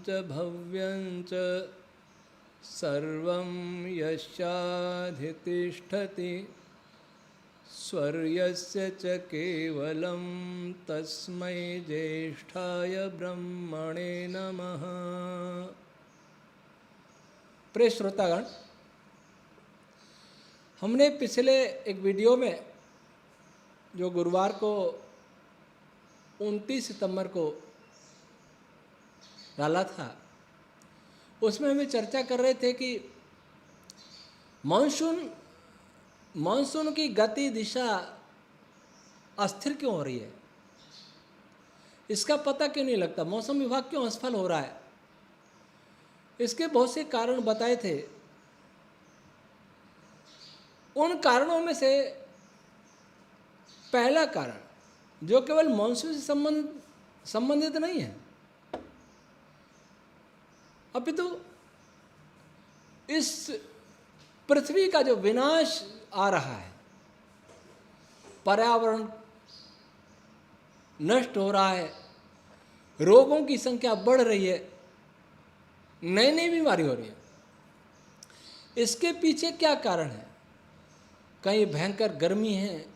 च भव्यं च सर्वं यस्याधितिष्ठति स्वर्यस्य च केवलं तस्मै ज्येष्ठाय ब्रह्मणे नमः। प्रिय श्रोतागण, हमने पिछले एक वीडियो में जो गुरुवार को 29 सितंबर को डाला था, उसमें हम चर्चा कर रहे थे कि मानसून की गति दिशा अस्थिर क्यों हो रही है, इसका पता क्यों नहीं लगता, मौसम विभाग क्यों असफल हो रहा है। इसके बहुत से कारण बताए थे। उन कारणों में से पहला कारण, जो केवल मानसून से संबंधित नहीं है, अपितु इस पृथ्वी का जो विनाश आ रहा है, पर्यावरण नष्ट हो रहा है, रोगों की संख्या बढ़ रही है, नई नई बीमारी हो रही है, इसके पीछे क्या कारण है। कहीं भयंकर गर्मी है,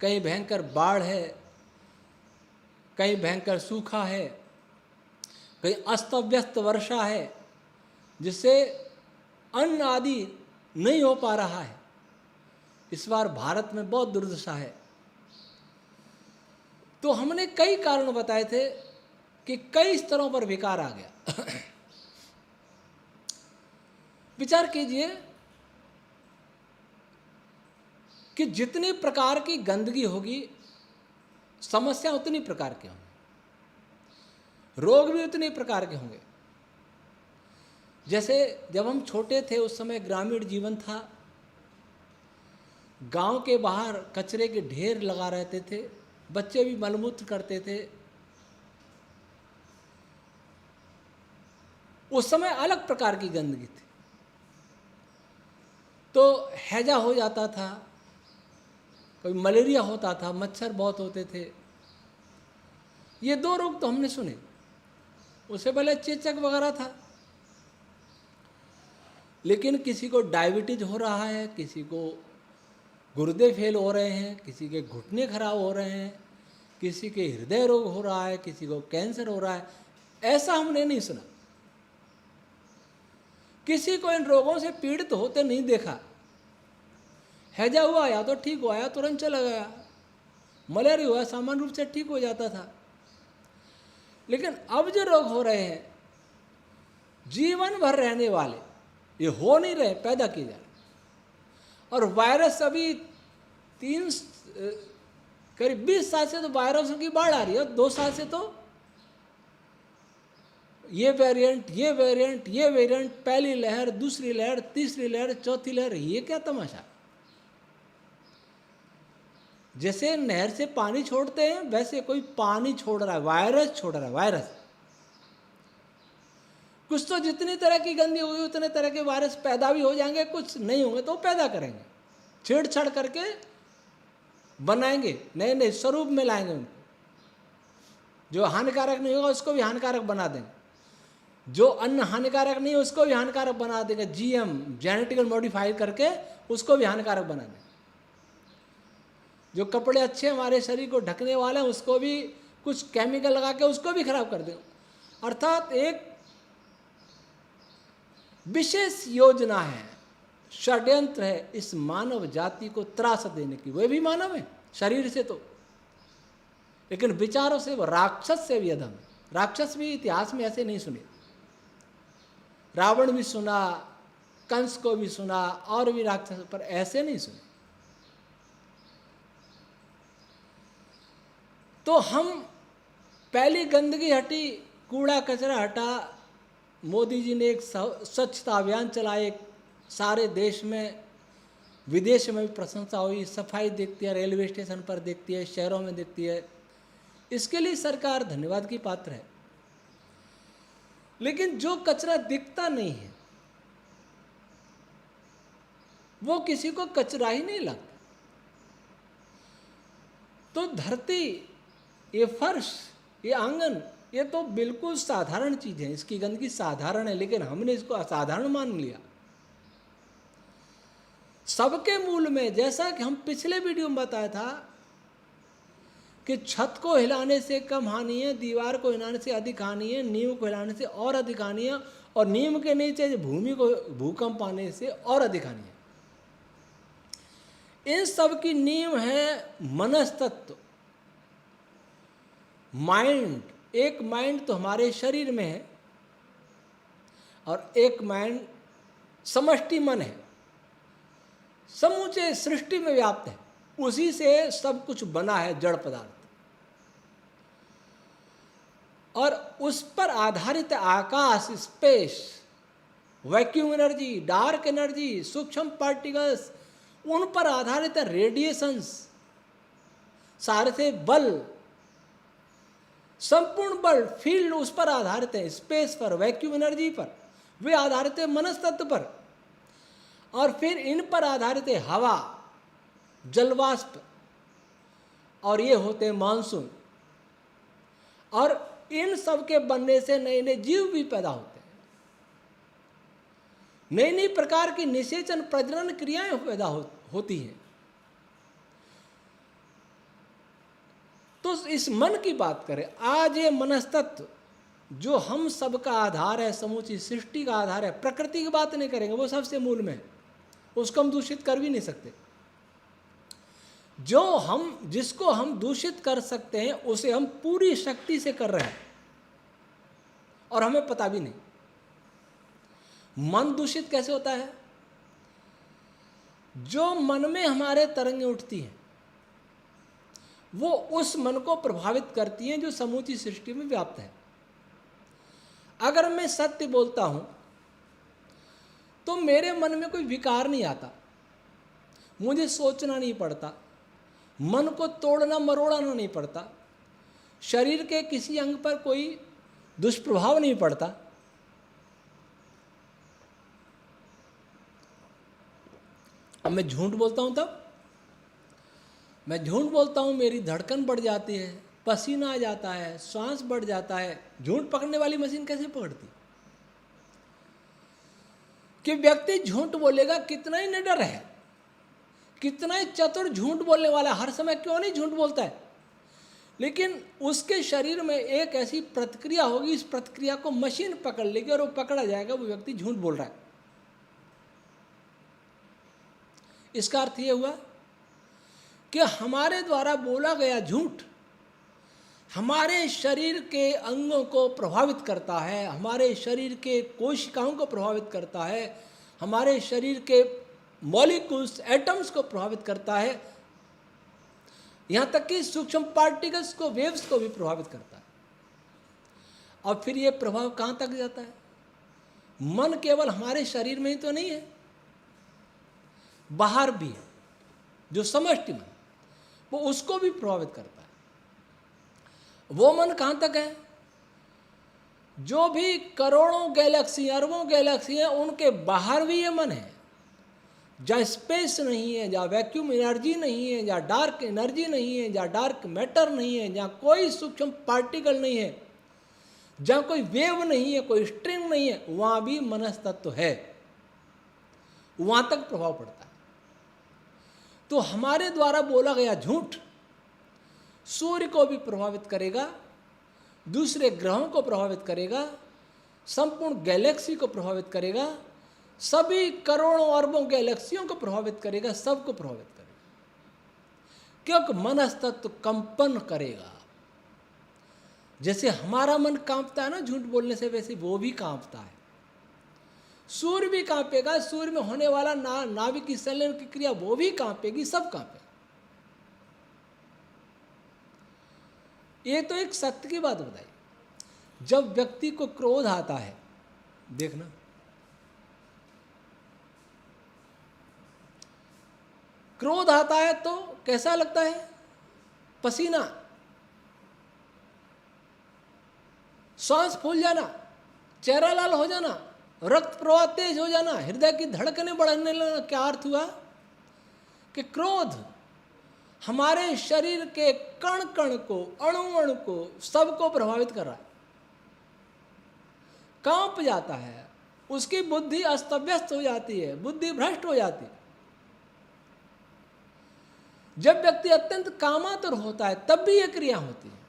कहीं भयंकर बाढ़ है, कहीं भयंकर सूखा है, कहीं अस्त व्यस्त वर्षा है, जिससे अन्न आदि नहीं हो पा रहा है। इस बार भारत में बहुत दुर्दशा है। तो हमने कई कारण बताए थे कि कई स्तरों पर विकार आ गया। विचार कीजिए कि जितनी प्रकार की गंदगी होगी, समस्या उतनी प्रकार के होंगे, रोग भी उतने प्रकार के होंगे। जैसे जब हम छोटे थे उस समय ग्रामीण जीवन था, गांव के बाहर कचरे के ढेर लगा रहते थे, बच्चे भी मलमूत्र करते थे। उस समय अलग प्रकार की गंदगी थी, तो हैजा हो जाता था, कोई मलेरिया होता था, मच्छर बहुत होते थे। ये दो रोग तो हमने सुने। उससे पहले चेचक वगैरह था, लेकिन किसी को डायबिटीज हो रहा है, किसी को गुर्दे फेल हो रहे हैं, किसी के घुटने खराब हो रहे हैं, किसी के हृदय रोग हो रहा है, किसी को कैंसर हो रहा है, ऐसा हमने नहीं सुना। किसी को इन रोगों से पीड़ित होते नहीं देखा। हैजा हुआ या तो ठीक हुआ या तुरंत चला गया, मलेरिया हुआ सामान्य रूप से ठीक हो जाता था। लेकिन अब जो रोग हो रहे हैं, जीवन भर रहने वाले, ये हो नहीं रहे, पैदा किए जा रहे। और वायरस अभी करीब 20 साल से तो वायरसों की बाढ़ आ रही है। 2 साल से तो ये वेरिएंट, पहली लहर, दूसरी लहर, तीसरी लहर, चौथी लहर, ये क्या तमाशा। जैसे नहर से पानी छोड़ते हैं, वैसे कोई पानी छोड़ रहा है, वायरस छोड़ रहा है, वायरस। कुछ तो जितनी तरह की गंदगी होगी उतने तरह के वायरस पैदा भी हो जाएंगे, कुछ नहीं होंगे तो पैदा करेंगे, छेड़छाड़ करके बनाएंगे, नए नए स्वरूप में लाएंगे उनको। जो हानिकारक नहीं होगा उसको भी हानिकारक बना देंगे, जो अन्न हानिकारक नहीं है उसको भी हानिकारक बना देंगे, जीएम जेनेटिकल मॉडिफाई करके उसको भी हानिकारक बना देंगे। जो कपड़े अच्छे हमारे शरीर को ढकने वाले हैं उसको भी कुछ केमिकल लगा के उसको भी खराब कर देंगे। अर्थात एक विशेष योजना है, षड्यंत्र है इस मानव जाति को त्रास देने की। वे भी मानव है शरीर से तो, लेकिन विचारों से वो राक्षस से भी अधम है। राक्षस भी इतिहास में ऐसे नहीं सुने। रावण भी सुना, कंस को भी सुना, और भी राक्षस, पर ऐसे नहीं सुने। तो हम पहली गंदगी हटी, कूड़ा कचरा हटा, मोदी जी ने एक स्वच्छता अभियान चलाए, सारे देश में, विदेश में भी प्रशंसा हुई। सफाई दिखती है, रेलवे स्टेशन पर दिखती है, शहरों में दिखती है। इसके लिए सरकार धन्यवाद की पात्र है। लेकिन जो कचरा दिखता नहीं है वो किसी को कचरा ही नहीं लगता। तो धरती, ये फर्श, ये आंगन ये तो बिल्कुल साधारण चीज है, इसकी गंदगी साधारण है, लेकिन हमने इसको असाधारण मान लिया। सबके मूल में, जैसा कि हम पिछले वीडियो में बताया था कि छत को हिलाने से कम हानि है, दीवार को हिलाने से अधिक हानि है, नींव को हिलाने से और अधिक हानि है, और नींव के नीचे भूमि को भूकंप आने से और अधिक हानि है। इन सब की नींव है मनस्तत्व, माइंड। एक माइंड तो हमारे शरीर में है और एक माइंड समष्टि मन है, समूचे सृष्टि में व्याप्त है, उसी से सब कुछ बना है जड़ पदार्थ, और उस पर आधारित आकाश, space, vacuum energy, dark energy, सूक्ष्म पार्टिकल्स, उन पर आधारित है रेडिएशंस, सारे से बल, संपूर्ण बल, फील्ड उस पर आधारित है, स्पेस पर, वैक्यूम एनर्जी पर, वे आधारित है मनस्तत्व पर, और फिर इन पर आधारित है हवा, जलवाष्प, और ये होते हैं मानसून, और इन सब के बनने से नए नए जीव भी पैदा होते हैं, नई नई प्रकार की निषेचन प्रजनन क्रियाएं पैदा होती हैं। तो इस मन की बात करें, आज ये मनस्तत्व जो हम सबका आधार है, समूची सृष्टि का आधार है, प्रकृति की बात नहीं करेंगे, वो सबसे मूल में है, उसको हम दूषित कर भी नहीं सकते। जिसको हम दूषित कर सकते हैं उसे हम पूरी शक्ति से कर रहे हैं और हमें पता भी नहीं। मन दूषित कैसे होता है? जो मन में हमारे तरंगें उठती हैं वो उस मन को प्रभावित करती हैं जो समूची सृष्टि में व्याप्त है। अगर मैं सत्य बोलता हूं तो मेरे मन में कोई विकार नहीं आता, मुझे सोचना नहीं पड़ता, मन को तोड़ना मरोड़ना नहीं पड़ता, शरीर के किसी अंग पर कोई दुष्प्रभाव नहीं पड़ता। अब मैं झूठ बोलता हूं, तब मैं झूठ बोलता हूं, मेरी धड़कन बढ़ जाती है, पसीना आ जाता है, श्वास बढ़ जाता है। झूठ पकड़ने वाली मशीन कैसे पकड़ती? कि व्यक्ति झूठ बोलेगा, कितना ही निडर है, कितना ही चतुर झूठ बोलने वाला, हर समय क्यों नहीं झूठ बोलता है, लेकिन उसके शरीर में एक ऐसी प्रतिक्रिया होगी, इस प्रतिक्रिया को मशीन पकड़ लेगी और वो पकड़ा जाएगा, वो व्यक्ति झूठ बोल रहा है। इसका अर्थ ये हुआ कि हमारे द्वारा बोला गया झूठ हमारे शरीर के अंगों को प्रभावित करता है, हमारे शरीर के कोशिकाओं को प्रभावित करता है, हमारे शरीर के मॉलिक्यूल्स, एटम्स को प्रभावित करता है, यहाँ तक कि सूक्ष्म पार्टिकल्स को, वेव्स को भी प्रभावित करता है। और फिर ये प्रभाव कहाँ तक जाता है? मन केवल हमारे शरीर में ही तो नहीं है, बाहर भी है, जो समष्टि मन, वो उसको भी प्रभावित करता है। वो मन कहाँ तक है? जो भी करोड़ों गैलेक्सी, अरबों गैलेक्सी हैं, उनके बाहर भी ये मन है, जहाँ स्पेस नहीं है, जहाँ वैक्यूम एनर्जी नहीं है, जहाँ डार्क एनर्जी नहीं है, जहाँ डार्क मैटर नहीं है, जहाँ कोई सूक्ष्म पार्टिकल नहीं है, जहाँ कोई वेव नहीं है, कोई स्ट्रिंग नहीं है, वहाँ भी मनस्तत्व है, वहाँ तक प्रभाव पड़ता है। तो हमारे द्वारा बोला गया झूठ सूर्य को भी प्रभावित करेगा, दूसरे ग्रहों को प्रभावित करेगा, संपूर्ण गैलेक्सी को प्रभावित करेगा, सभी करोड़ों अरबों गैलेक्सियों को प्रभावित करेगा, सबको प्रभावित करेगा, क्योंकि मनस्तत्व कंपन करेगा। जैसे हमारा मन कांपता है ना झूठ बोलने से, वैसे वो भी कांपता है। सूर्य भी कांपेगा, सूर्य में होने वाला नाभिक की संलयन की क्रिया वो भी कांपेगी, सब कांपेगा। ये तो एक सत्य की बात बताई। जब व्यक्ति को क्रोध आता है, देखना, क्रोध आता है तो कैसा लगता है? पसीना, श्वास फूल जाना, चेहरा लाल हो जाना, रक्त प्रवाह तेज हो जाना, हृदय की धड़कनें बढ़ने लगना। क्या अर्थ हुआ? कि क्रोध हमारे शरीर के कण कण को, अणु अणु को, सबको प्रभावित कर रहा है। कांप जाता है, उसकी बुद्धि अस्त व्यस्त हो जाती है, बुद्धि भ्रष्ट हो जाती है। जब व्यक्ति अत्यंत कामातुर होता है तब भी ये क्रिया होती है।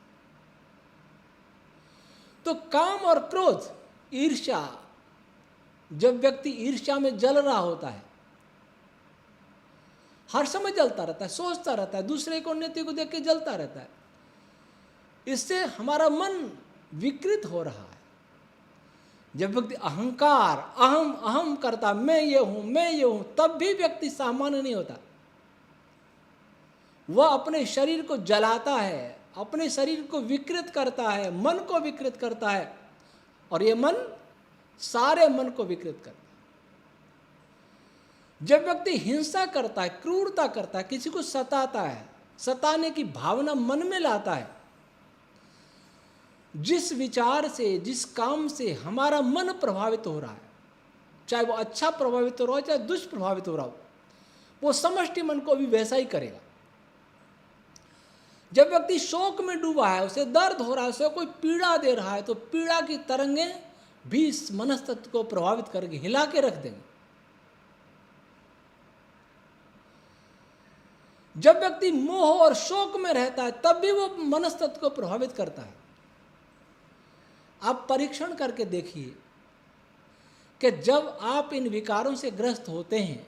तो काम और क्रोध, ईर्ष्या, जब व्यक्ति ईर्ष्या में जल रहा होता है, हर समय जलता रहता है, सोचता रहता है, दूसरे को उन्नति को देख के जलता रहता है, इससे हमारा मन विकृत हो रहा है। जब व्यक्ति अहंकार, अहम अहम करता, मैं ये हूं, तब भी व्यक्ति सामान्य नहीं होता। वह अपने शरीर को जलाता है, अपने शरीर को विकृत करता है, मन को विकृत करता है, और ये मन सारे मन को विकृत करता है। जब व्यक्ति हिंसा करता है, क्रूरता करता है, किसी को सताता है, सताने की भावना मन में लाता है, जिस विचार से, जिस काम से हमारा मन प्रभावित हो रहा है, चाहे वो अच्छा प्रभावित हो रहा हो चाहे दुष्प्रभावित हो रहा हो, वो समष्टि मन को भी वैसा ही करेगा। जब व्यक्ति शोक में डूबा है, उसे दर्द हो रहा है, उसे कोई पीड़ा दे रहा है, तो पीड़ा की तरंगें भी इस मनस्तत्व को प्रभावित करके हिला के रख देंगे। जब व्यक्ति मोह और शोक में रहता है तब भी वो मनस्तत्व को प्रभावित करता है। आप परीक्षण करके देखिए कि जब आप इन विकारों से ग्रस्त होते हैं,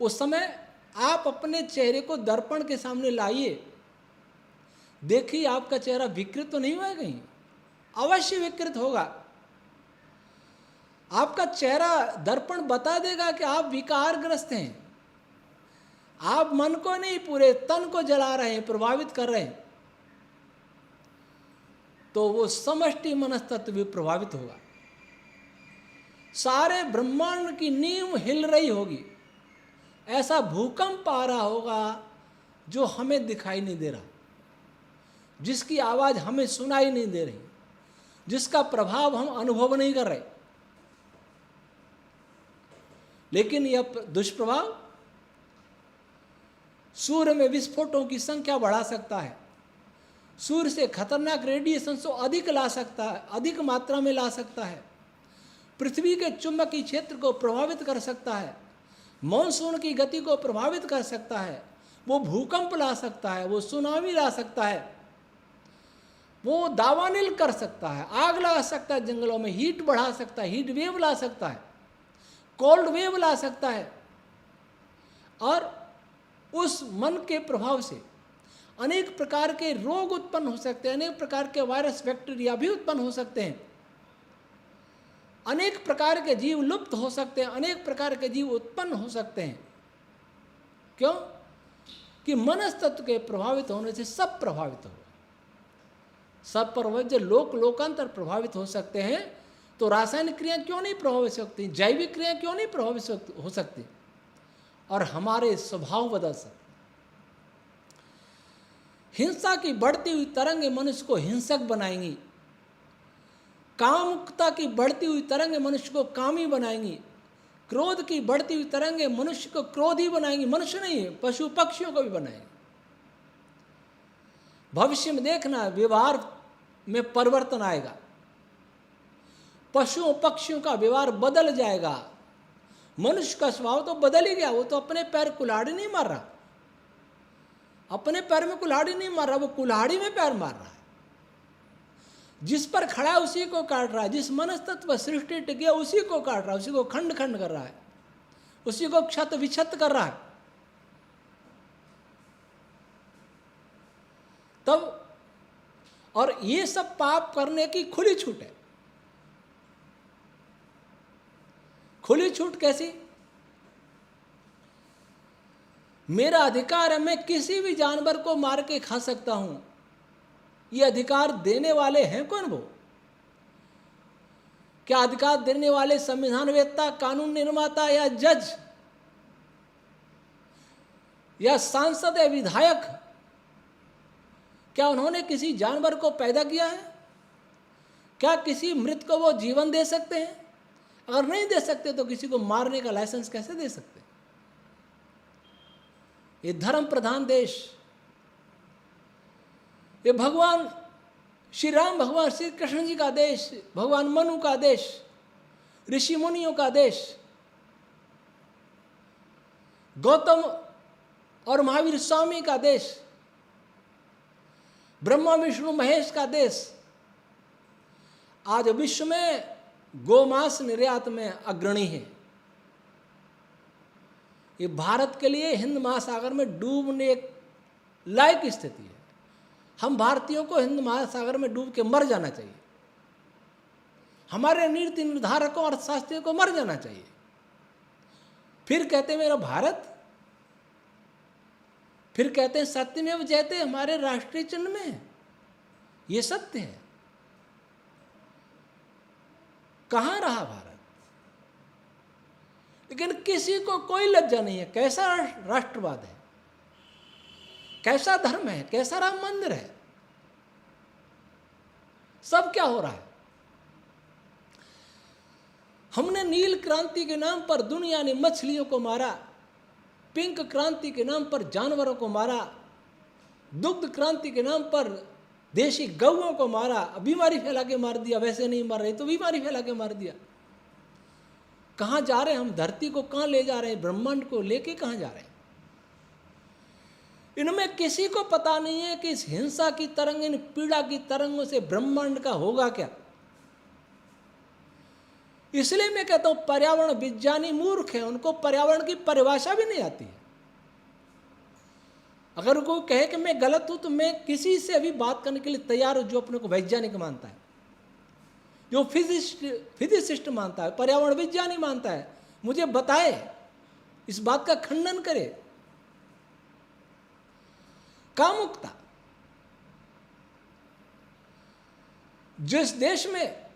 उस समय आप अपने चेहरे को दर्पण के सामने लाइए, देखिए आपका चेहरा विकृत तो नहीं हुआ कहीं, अवश्य विकृत होगा। आपका चेहरा दर्पण बता देगा कि आप विकारग्रस्त हैं। आप मन को नहीं, पूरे तन को जला रहे हैं, प्रभावित कर रहे हैं, तो वो समष्टि मनस्तत्व भी प्रभावित होगा। सारे ब्रह्मांड की नींव हिल रही होगी, ऐसा भूकंप आ रहा होगा जो हमें दिखाई नहीं दे रहा, जिसकी आवाज हमें सुनाई नहीं दे रही, जिसका प्रभाव हम अनुभव नहीं कर रहे, लेकिन यह दुष्प्रभाव सूर्य में विस्फोटों की संख्या बढ़ा सकता है, सूर्य से खतरनाक रेडिएशन को अधिक ला सकता है, अधिक मात्रा में ला सकता है, पृथ्वी के चुंबकीय क्षेत्र को प्रभावित कर सकता है, मॉनसून की गति को प्रभावित कर सकता है, वो भूकंप ला सकता है, वो सुनामी ला सकता है, वो दावानल कर सकता है, आग लगा सकता है, जंगलों में हीट बढ़ा सकता है, हीट वेव ला सकता है, कोल्ड वेव ला सकता है, और उस मन के प्रभाव से अनेक प्रकार के रोग उत्पन्न हो सकते हैं, अनेक प्रकार के वायरस बैक्टीरिया भी उत्पन्न हो सकते हैं, अनेक प्रकार के जीव लुप्त हो सकते हैं, अनेक प्रकार के जीव उत्पन्न हो सकते हैं। क्यों? कि मनस्तत्व के प्रभावित होने से सब प्रभावित हो, सब प्रभावित। जब लोकांतर प्रभावित हो सकते हैं तो रासायनिक क्रिया क्यों नहीं प्रभावित हो सकती, जैविक क्रिया क्यों नहीं प्रभावित हो सकती, और हमारे स्वभाव बदल सकते। हिंसा की बढ़ती हुई तरंगें मनुष्य को हिंसक बनाएंगी, कामुकता की बढ़ती हुई तरंगें मनुष्य को कामी बनाएंगी, क्रोध की बढ़ती हुई तरंगें मनुष्य को क्रोधी बनाएंगी, मनुष्य नहीं पशु पक्षियों को भी बनाएंगे। भविष्य में देखना व्यवहार में परिवर्तन आएगा, पशुओं पक्षियों का व्यवहार बदल जाएगा। मनुष्य का स्वभाव तो बदल ही गया, वो तो अपने पैर कुल्हाड़ी नहीं मार रहा, अपने पैर में कुल्हाड़ी नहीं मार रहा, वो कुल्हाड़ी में पैर मार रहा है। जिस पर खड़ा है उसी को काट रहा है, जिस मनस्तत्व सृष्टि टिक गया उसी को काट रहा है, उसी को खंड खंड कर रहा है, उसी को क्षत विक्षत कर रहा है। तब और ये सब पाप करने की खुली छूट है। खुली छूट कैसी? मेरा अधिकार है, मैं किसी भी जानवर को मार के खा सकता हूं। ये अधिकार देने वाले हैं कौन? वो क्या अधिकार देने वाले संविधानवेत्ता, कानून निर्माता, या जज, या सांसद, या विधायक? क्या उन्होंने किसी जानवर को पैदा किया है? क्या किसी मृत को वो जीवन दे सकते हैं? अगर नहीं दे सकते तो किसी को मारने का लाइसेंस कैसे दे सकते? ये धर्म प्रधान देश, ये भगवान श्री राम भगवान श्री कृष्ण जी का देश, भगवान मनु का देश, ऋषि मुनियों का देश, गौतम और महावीर स्वामी का देश, ब्रह्मा विष्णु महेश का देश आज विश्व में गोमांस निर्यात में अग्रणी है। ये भारत के लिए हिंद महासागर में डूबने लायक स्थिति है। हम भारतीयों को हिंद महासागर में डूब के मर जाना चाहिए। हमारे नीति निर्धारकों और शास्त्रियों को मर जाना चाहिए। फिर कहते मेरा भारत, फिर कहते हैं सत्यमेव जयते हमारे राष्ट्रीय चिन्ह में है। ये सत्य है। कहाँ रहा भारत? लेकिन किसी को कोई लज्जा नहीं है। कैसा राष्ट्रवाद है, कैसा धर्म है, कैसा राम मंदिर है, सब क्या हो रहा है? हमने नील क्रांति के नाम पर दुनिया ने मछलियों को मारा, पिंक क्रांति के नाम पर जानवरों को मारा, दुग्ध क्रांति के नाम पर देशी गौओं को मारा, बीमारी फैला के मार दिया। वैसे नहीं मर रहे तो बीमारी फैला के मार दिया। कहाँ जा रहे हैं हम? धरती को कहाँ ले जा रहे हैं? ब्रह्मांड को लेके कहाँ जा रहे हैं? इनमें किसी को पता नहीं है कि इस हिंसा की तरंग, इन पीड़ा की तरंगों से ब्रह्मांड का होगा क्या। इसलिए मैं कहता हूं पर्यावरण विज्ञानी मूर्ख है, उनको पर्यावरण की परिभाषा भी नहीं आती है। अगर कोई कहे कि मैं गलत हूं तो मैं किसी से अभी बात करने के लिए तैयार हूं जो अपने को वैज्ञानिक मानता है, जो फिजिसिस्ट मानता है, पर्यावरण विज्ञानी मानता है, मुझे बताए, इस बात का खंडन करे। कामुकता। जिस देश में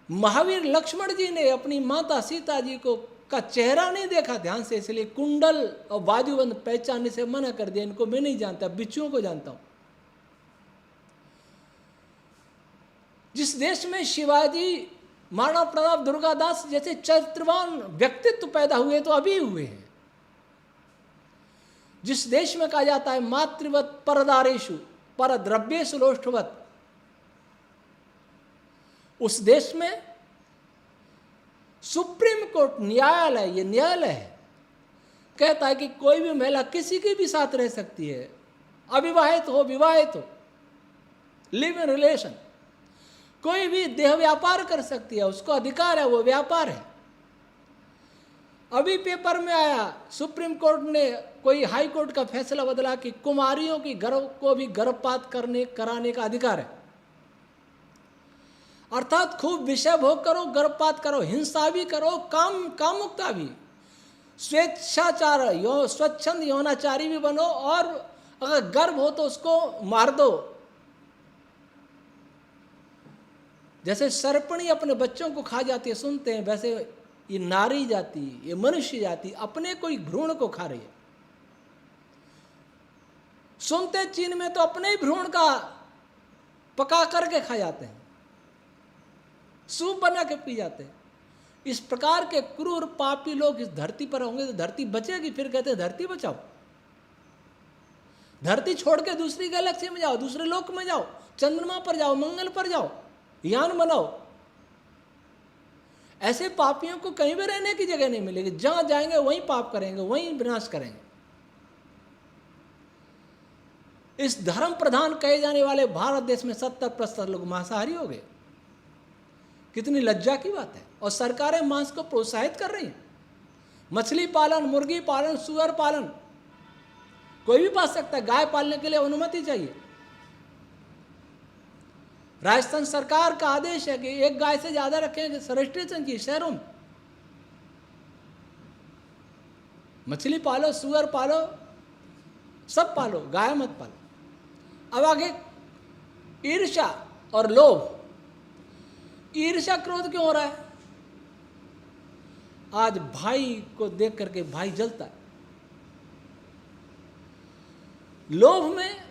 महावीर लक्ष्मण जी ने अपनी माता सीता जी को का चेहरा नहीं देखा ध्यान से, इसलिए कुंडल और बाजूबंद पहचानने से मना कर दिया। इनको मैं नहीं जानता, बिच्छुओं को जानता हूं। जिस देश में शिवाजी, महाराणा प्रताप, दुर्गादास जैसे चरित्रवान व्यक्तित्व पैदा हुए तो अभी हुए हैं। जिस देश में कहा जाता है मातृवत परदारेषु परद्रव्येषु लोष्ठवत, उस देश में सुप्रीम कोर्ट न्यायालय, ये न्यायालय है, कहता है कि कोई भी महिला किसी के भी साथ रह सकती है, अविवाहित हो विवाहित हो, लिव इन रिलेशन, कोई भी देह व्यापार कर सकती है, उसको अधिकार है, वो व्यापार है। अभी पेपर में आया सुप्रीम कोर्ट ने कोई हाई कोर्ट का फैसला बदला कि कुमारियों की गर्भ को भी गर्भपात कराने का अधिकार है। अर्थात खूब विषय भोग करो, गर्भपात करो, हिंसा भी करो, कामुकता भी, स्वेच्छाचार स्वच्छंद यौनाचारी भी बनो, और अगर गर्भ हो तो उसको मार दो। जैसे सर्पणी अपने बच्चों को खा जाती है, सुनते हैं, वैसे ये नारी जाति, ये मनुष्य जाति अपने कोई भ्रूण को खा रही है। सुनते चीन में तो अपने ही भ्रूण का पका करके खा जाते हैं, सूप बना के पी जाते हैं। इस प्रकार के क्रूर पापी लोग इस धरती पर होंगे तो धरती बचेगी। फिर कहते हैं धरती बचाओ। धरती छोड़ के दूसरी गैलेक्सी में जाओ, दूसरे लोक में जाओ, चंद्रमा पर जाओ, मंगल पर जाओ, यान बनाओ। ऐसे पापियों को कहीं भी रहने की जगह नहीं मिलेगी। जहां जाएंगे वहीं पाप करेंगे, वहीं विनाश करेंगे। इस धर्म प्रधान कहे जाने वाले भारत देश में 70% लोग मांसाहारी हो गए। कितनी लज्जा की बात है। और सरकारें मांस को प्रोत्साहित कर रही हैं। मछली पालन, मुर्गी पालन, सुअर पालन कोई भी पाल सकता है। गाय पालने के लिए अनुमति चाहिए। राजस्थान सरकार का आदेश है कि एक गाय से ज्यादा रखेंगे, रजिस्ट्रेशन की शहरों में। मछली पालो, सुअर पालो, सब पालो, गाय मत पालो। अब आगे ईर्ष्या और लोभ। ईर्ष्या क्रोध क्यों हो रहा है? आज भाई को देख करके भाई जलता है। लोभ में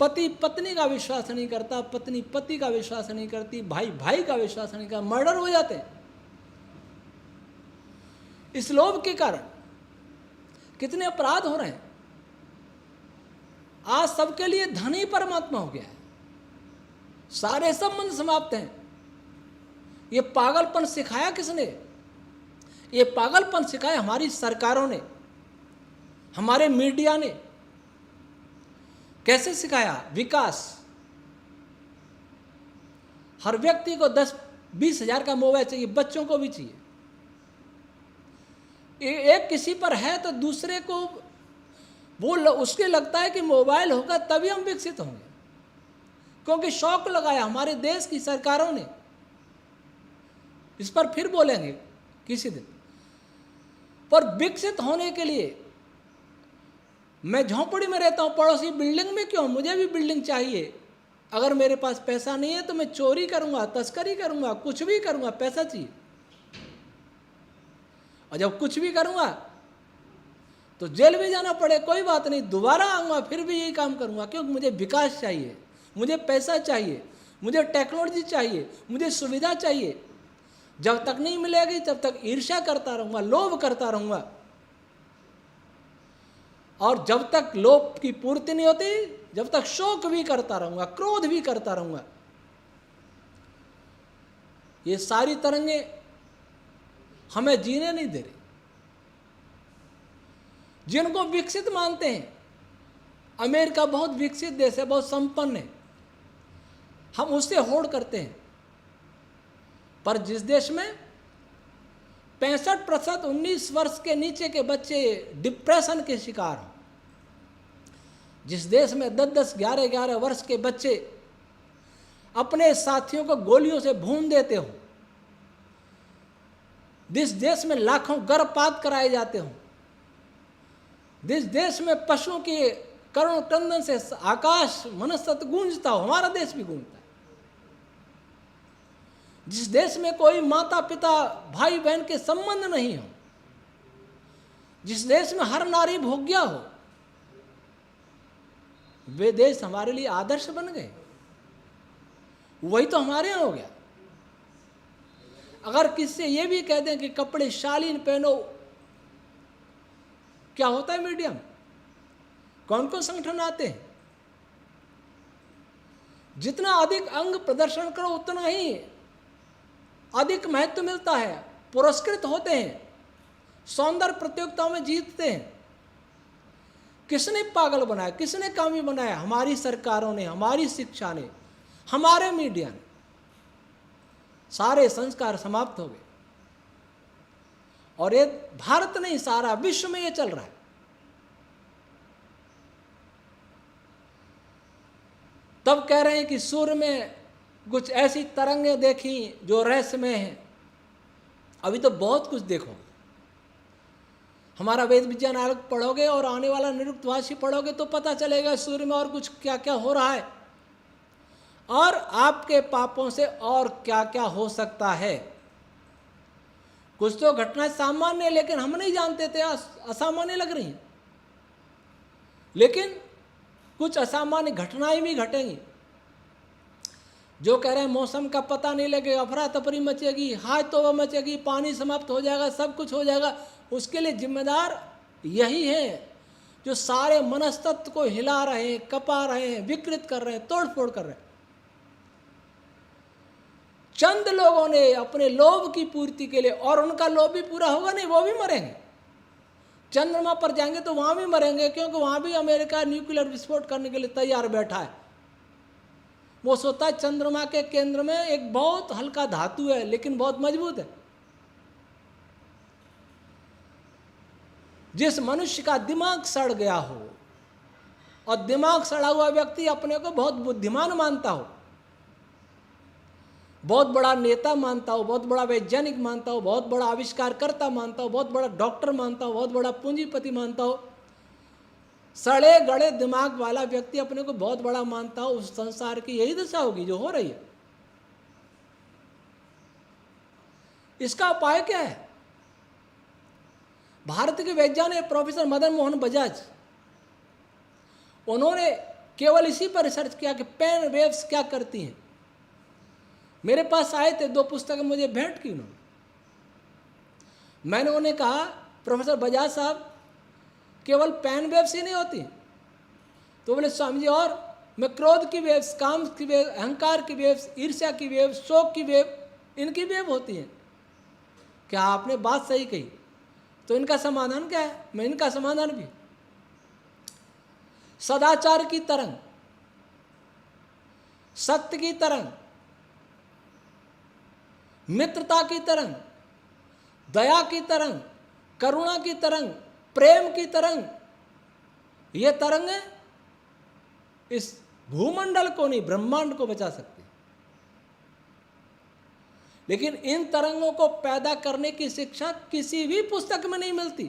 पति पत्नी का विश्वास नहीं करता, पत्नी पति का विश्वास नहीं करती, भाई भाई का विश्वास नहीं करता, मर्डर हो जाते हैं। इस लोभ के कारण कितने अपराध हो रहे हैं। आज सबके लिए धन ही परमात्मा हो गया है, सारे संबंध समाप्त हैं। ये पागलपन सिखाया किसने? ये पागलपन सिखाया हमारी सरकारों ने, हमारे मीडिया ने। कैसे सिखाया? विकास। हर व्यक्ति को 10-20 हजार का मोबाइल चाहिए, बच्चों को भी चाहिए। एक किसी पर है तो दूसरे को वो उसके लगता है कि मोबाइल होगा तभी हम विकसित होंगे, क्योंकि शौक लगाया हमारे देश की सरकारों ने। इस पर फिर बोलेंगे किसी दिन। पर विकसित होने के लिए मैं झोंपड़ी में रहता हूं, पड़ोसी बिल्डिंग में क्यों? मुझे भी बिल्डिंग चाहिए। अगर मेरे पास पैसा नहीं है तो मैं चोरी करूंगा, तस्करी करूंगा, कुछ भी करूंगा, पैसा चाहिए। और जब कुछ भी करूंगा तो जेल भी जाना पड़े, कोई बात नहीं, दोबारा आऊंगा फिर भी यही काम करूंगा, क्योंकि मुझे विकास चाहिए, मुझे पैसा चाहिए, मुझे टेक्नोलॉजी चाहिए, मुझे सुविधा चाहिए। जब तक नहीं मिलेगी तब तक ईर्ष्या करता रहूंगा, लोभ करता रहूंगा। और जब तक लोभ की पूर्ति नहीं होती, जब तक शोक भी करता रहूंगा, क्रोध भी करता रहूंगा। ये सारी तरंगे हमें जीने नहीं दे रही। जिनको विकसित मानते हैं, अमेरिका बहुत विकसित देश है, बहुत संपन्न है, हम उससे होड़ करते हैं। पर जिस देश में 65% 19 वर्ष के नीचे के बच्चे डिप्रेशन के शिकार हों, जिस देश में 10-10, 11-11 वर्ष के बच्चे अपने साथियों को गोलियों से भून देते हो, जिस देश में लाखों गर्भपात कराए जाते हों, जिस देश में पशुओं के करोड़ क्रंदन से आकाश मनस्तत्व गूंजता हो, हमारा देश भी गूंजता है। जिस देश में कोई माता पिता भाई बहन के संबंध नहीं हो, जिस देश में हर नारी भोग्या हो, वे देश हमारे लिए आदर्श बन गए। वही तो हमारे यहाँ हो गया। अगर किससे ये भी कह दें कि कपड़े शालीन पहनो, क्या होता है मीडिया में? कौन कौन संगठन आते हैं? जितना अधिक अंग प्रदर्शन करो उतना ही अधिक महत्व मिलता है, पुरस्कृत होते हैं, सौंदर्य प्रतियोगिताओं में जीतते हैं। किसने पागल बनाया? किसने कामी बनाया? हमारी सरकारों ने, हमारी शिक्षा ने, हमारे मीडिया ने। सारे संस्कार समाप्त हो गए। और ये भारत नहीं, सारा विश्व में ये चल रहा है। तब कह रहे हैं कि सूर्य में कुछ ऐसी तरंगें देखी जो रहस्यमय हैं। अभी तो बहुत कुछ देखो। हमारा वेद विज्ञान आयोग पढ़ोगे और आने वाला निरुक्तवासी पढ़ोगे तो पता चलेगा सूर्य में और कुछ क्या क्या हो रहा है, और आपके पापों से और क्या क्या हो सकता है। कुछ तो घटनाएं सामान्य है, लेकिन हम नहीं जानते थे, असामान्य लग रही हैं। लेकिन कुछ असामान्य घटनाएं भी घटेंगी। जो कह रहे हैं मौसम का पता नहीं लगेगा, अफरा तफरी मचेगी, हाय तौबा मचेगी, पानी समाप्त हो जाएगा, सब कुछ हो जाएगा, उसके लिए जिम्मेदार यही है जो सारे मनस्तत्व को हिला रहे हैं, कपा रहे हैं, विकृत कर रहे हैं, तोड़ फोड़ कर रहे हैं। चंद लोगों ने अपने लोभ की पूर्ति के लिए, और उनका लोभ भी पूरा होगा नहीं, वो भी मरेंगे। चंद्रमा पर जाएंगे तो वहां भी मरेंगे, क्योंकि वहां भी अमेरिका न्यूक्लियर विस्फोट करने के लिए तैयार बैठा है। वो सोचता है चंद्रमा के केंद्र में एक बहुत हल्का धातु है, लेकिन बहुत मजबूत है। जिस मनुष्य का दिमाग सड़ गया हो, और दिमाग सड़ा हुआ व्यक्ति अपने को बहुत बुद्धिमान मानता हो, बहुत बड़ा नेता मानता हो, बहुत बड़ा वैज्ञानिक मानता हो, बहुत बड़ा आविष्कारकर्ता मानता हो, बहुत बड़ा डॉक्टर मानता हो, बहुत बड़ा पूंजीपति मानता हो, सड़े गड़े दिमाग वाला व्यक्ति अपने को बहुत बड़ा मानता हो, उस संसार की यही दशा होगी जो हो रही है। इसका उपाय क्या है? भारत के वैज्ञानिक प्रोफेसर मदन मोहन बजाज, उन्होंने केवल इसी पर रिसर्च किया कि पेन वेव्स क्या करती हैं। मेरे पास आए थे, 2 पुस्तकें मुझे भेंट की उन्होंने। मैंने उन्हें कहा, प्रोफेसर बजाज साहब, केवल पेन वेव्स ही नहीं होती, तो बोले स्वामी जी और मैं क्रोध की वेव, काम की वेव, अहंकार की वेव, ईर्ष्या की वेव, शोक की वेव, इनकी वेव होती है। क्या आपने बात सही कही। तो इनका समाधान क्या है? मैं इनका समाधान भी, सदाचार की तरंग, सत्य की तरंग, मित्रता की तरंग, दया की तरंग, करुणा की तरंग, प्रेम की तरंग, ये तरंगें इस भूमंडल को नहीं, ब्रह्मांड को बचा सकती। लेकिन इन तरंगों को पैदा करने की शिक्षा किसी भी पुस्तक में नहीं मिलती।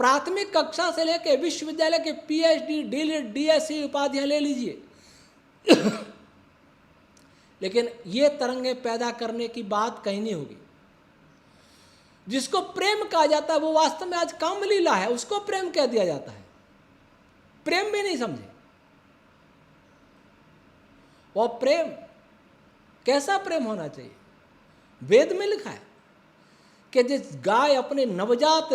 प्राथमिक कक्षा से लेकर विश्वविद्यालय के पीएचडी, डीलिट, डीएससी उपाधियां ले लीजिए, लेकिन ये तरंगें पैदा करने की बात कहीं नहीं होगी। जिसको प्रेम कहा जाता है वो वास्तव में आज कामलीला है, उसको प्रेम कह दिया जाता है। प्रेम भी नहीं समझे। वो प्रेम कैसा प्रेम होना चाहिए? वेद में लिखा है कि जिस गाय अपने नवजात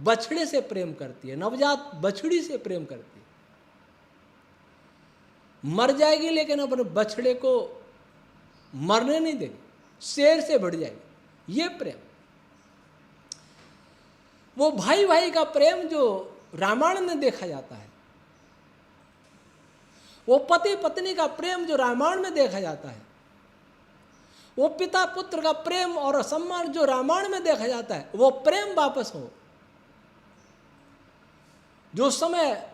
बछड़े से प्रेम करती है, नवजात बछड़ी से प्रेम करती है, मर जाएगी लेकिन अपने बछड़े को मरने नहीं देगी, शेर से बढ़ जाएगी। ये प्रेम, वो भाई भाई का प्रेम जो रामायण में देखा जाता है, वो पति पत्नी का प्रेम जो रामायण में देखा जाता है, वो पिता पुत्र का प्रेम और सम्मान जो रामायण में देखा जाता है, वो प्रेम वापस हो। जो समय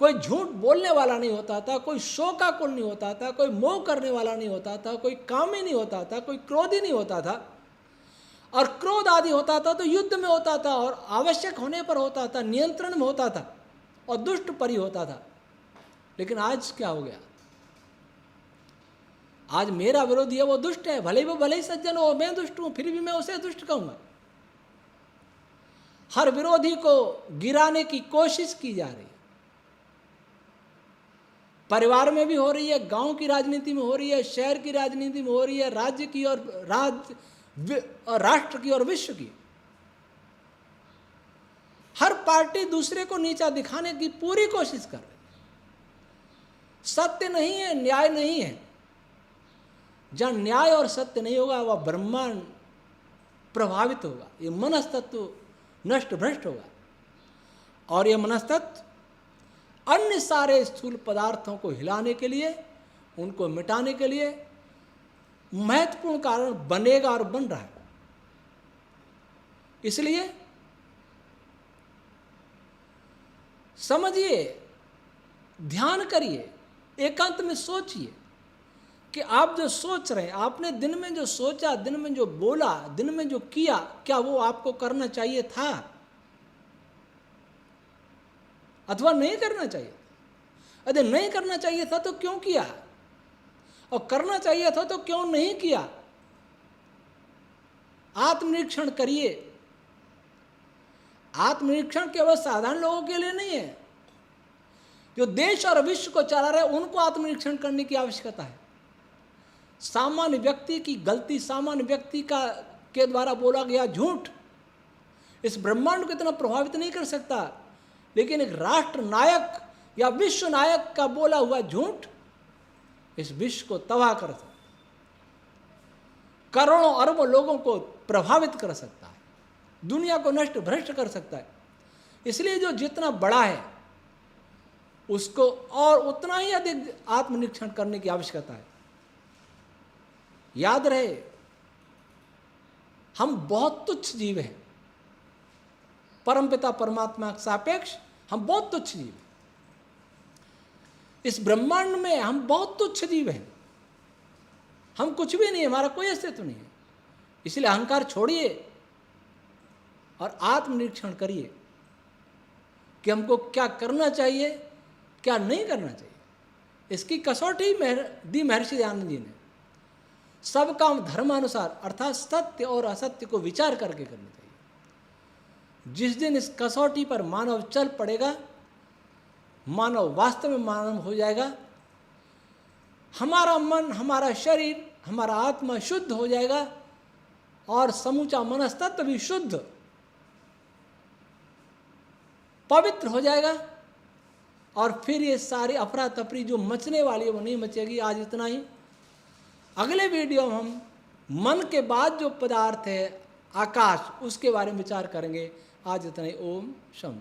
कोई झूठ बोलने वाला नहीं होता था, कोई शोकाकुल नहीं होता था, कोई मोह करने वाला नहीं होता था, कोई कामी नहीं होता था, कोई क्रोधी नहीं होता था, और क्रोध आदि होता था तो युद्ध में होता था और आवश्यक होने पर होता था, नियंत्रण में होता था और दुष्ट परी होता था। लेकिन आज क्या हो गया? आज मेरा विरोधी है वो दुष्ट है, भले ही सज्जन हो, मैं दुष्ट हूं, फिर भी मैं उसे दुष्ट कहूंगा। हर विरोधी को गिराने की कोशिश की जा रही है। परिवार में भी हो रही है, गांव की राजनीति में हो रही है, शहर की राजनीति में हो रही है, राज्य की और राष्ट्र की और विश्व की। हर पार्टी दूसरे को नीचा दिखाने की पूरी कोशिश कर रही है। सत्य नहीं है, न्याय नहीं है। जहां न्याय और सत्य नहीं होगा वह ब्रह्मांड प्रभावित होगा, ये मनस्तत्व नष्ट भ्रष्ट होगा। और ये मनस्तत्व अन्य सारे स्थूल पदार्थों को हिलाने के लिए, उनको मिटाने के लिए महत्वपूर्ण कारण बनेगा और बन रहा है। इसलिए समझिए, ध्यान करिए, एकांत में सोचिए कि आप जो सोच रहे हैं, आपने दिन में जो सोचा, दिन में जो बोला, दिन में जो किया, क्या वो आपको करना चाहिए था अथवा नहीं करना चाहिए? यदि नहीं करना चाहिए था तो क्यों किया, और करना चाहिए था तो क्यों नहीं किया? आत्मनिरीक्षण करिए। आत्मनिरीक्षण केवल साधारण लोगों के लिए नहीं है, जो देश और विश्व को चला रहे उनको आत्मनिरीक्षण करने की आवश्यकता है। सामान्य व्यक्ति की गलती, सामान्य व्यक्ति के द्वारा बोला गया झूठ इस ब्रह्मांड को इतना प्रभावित नहीं कर सकता, लेकिन एक राष्ट्र नायक या विश्व नायक का बोला हुआ झूठ इस विश्व को तबाह कर सकता है, करोड़ों अरबों लोगों को प्रभावित कर सकता है, दुनिया को नष्ट भ्रष्ट कर सकता है। इसलिए जो जितना बड़ा है उसको और उतना ही अधिक आत्मनिरीक्षण करने की आवश्यकता है। याद रहे, हम बहुत तुच्छ जीव हैं, परमपिता परमात्मा के सापेक्ष हम बहुत तुच्छ जीव हैं। इस ब्रह्मांड में हम बहुत तुच्छ जीव हैं, हम कुछ भी नहीं, हमारा कोई अस्तित्व नहीं है। इसलिए अहंकार छोड़िए और आत्मनिरीक्षण करिए कि हमको क्या करना चाहिए, क्या नहीं करना चाहिए। इसकी कसौटी दी महर्षि दयानंद जी ने। सब काम धर्मानुसार, अर्थात सत्य और असत्य को विचार करके करना चाहिए। जिस दिन इस कसौटी पर मानव चल पड़ेगा, मानव वास्तव में मानव हो जाएगा, हमारा मन, हमारा शरीर, हमारा आत्मा शुद्ध हो जाएगा और समूचा मनस्तत्व भी शुद्ध पवित्र हो जाएगा, और फिर ये सारी अफरा तफरी जो मचने वाली है वो नहीं मचेगी। आज इतना ही। अगले वीडियो में हम मन के बाद जो पदार्थ है आकाश, उसके बारे में विचार करेंगे। आज इतना ही। ओम शम।